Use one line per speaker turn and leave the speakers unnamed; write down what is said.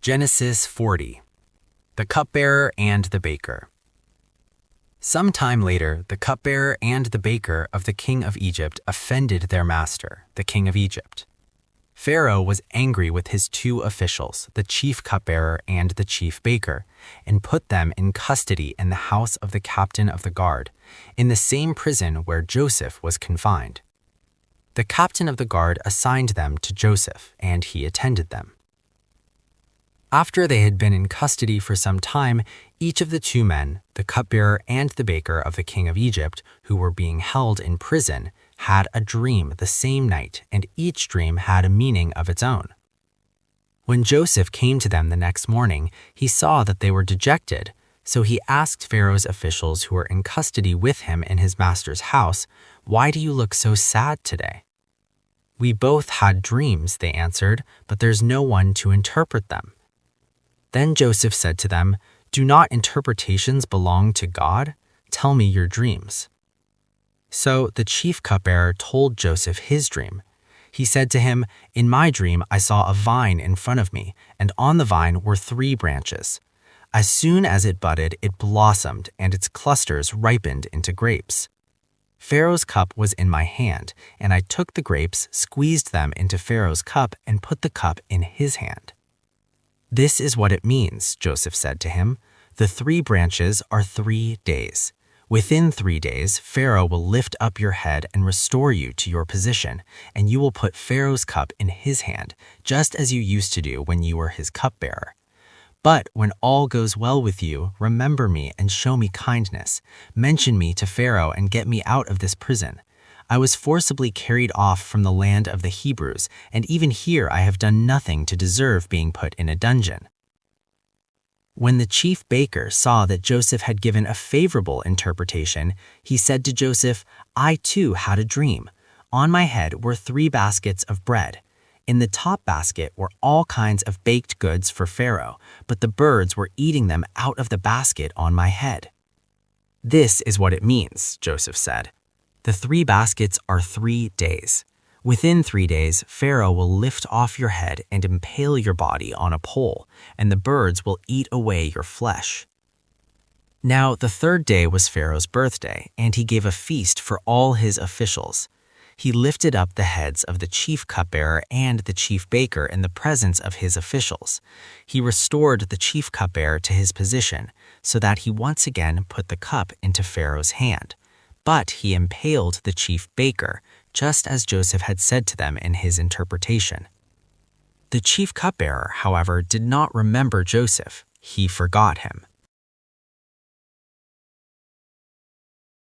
Genesis 40. The Cupbearer and the Baker. Some time later, the cupbearer and the baker of the king of Egypt offended their master, the king of Egypt. Pharaoh was angry with his two officials, the chief cupbearer and the chief baker, and put them in custody in the house of the captain of the guard, in the same prison where Joseph was confined. The captain of the guard assigned them to Joseph, and he attended them. After they had been in custody for some time, each of the two men, the cupbearer and the baker of the king of Egypt, who were being held in prison, had a dream the same night, and each dream had a meaning of its own. When Joseph came to them the next morning, he saw that they were dejected, so he asked Pharaoh's officials who were in custody with him in his master's house, "Why do you look so sad today?" "We both had dreams," they answered, "but there's no one to interpret them." Then Joseph said to them, "Do not interpretations belong to God? Tell me your dreams." So the chief cupbearer told Joseph his dream. He said to him, "In my dream I saw a vine in front of me, and on the vine were 3 branches. As soon as it budded, it blossomed, and its clusters ripened into grapes. Pharaoh's cup was in my hand, and I took the grapes, squeezed them into Pharaoh's cup, and put the cup in his hand." "This is what it means," Joseph said to him. "The 3 branches are 3 days. Within 3 days, Pharaoh will lift up your head and restore you to your position, and you will put Pharaoh's cup in his hand, just as you used to do when you were his cupbearer. But when all goes well with you, remember me and show me kindness. Mention me to Pharaoh and get me out of this prison. I was forcibly carried off from the land of the Hebrews, and even here I have done nothing to deserve being put in a dungeon." When the chief baker saw that Joseph had given a favorable interpretation, he said to Joseph, "I too had a dream. On my head were 3 baskets of bread. In the top basket were all kinds of baked goods for Pharaoh, but the birds were eating them out of the basket on my head." "This is what it means," Joseph said. "The 3 baskets are 3 days. Within 3 days, Pharaoh will lift off your head and impale your body on a pole, and the birds will eat away your flesh." Now the 3rd day was Pharaoh's birthday, and he gave a feast for all his officials. He lifted up the heads of the chief cupbearer and the chief baker in the presence of his officials. He restored the chief cupbearer to his position, so that he once again put the cup into Pharaoh's hand. But he impaled the chief baker, just as Joseph had said to them in his interpretation. The chief cupbearer, however, did not remember Joseph. He forgot him.